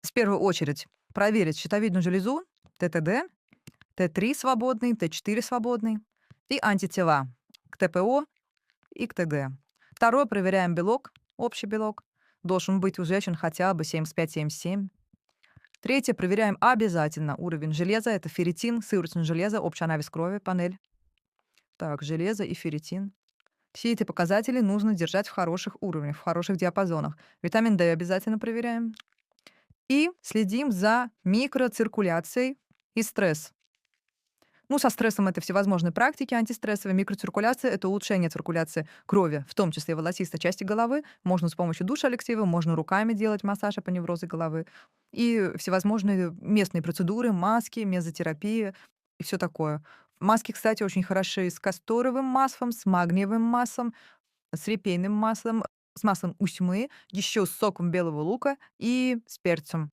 В первую очередь проверить щитовидную железу, ТТД, Т3 свободный, Т4 свободный и антитела к ТПО и к ТГ. Второе, проверяем белок, общий белок. Должен быть у женщин хотя бы 75-77. Третье, проверяем обязательно уровень железа. Это ферритин, сывороточное железо, общий анализ крови, панель. Так, железо и ферритин. Все эти показатели нужно держать в хороших уровнях, в хороших диапазонах. Витамин D обязательно проверяем. И следим за микроциркуляцией и стресс. Ну, со стрессом это всевозможные практики антистрессовые. Микроциркуляция — это улучшение циркуляции крови, в том числе волосистой части головы. Можно с помощью душа Алексеева, можно руками делать массаж апоневроза головы. И всевозможные местные процедуры, маски, мезотерапия и все такое. Маски, кстати, очень хороши с касторовым маслом, с магниевым маслом, с репейным маслом, с маслом усьмы, еще с соком белого лука и с перцем.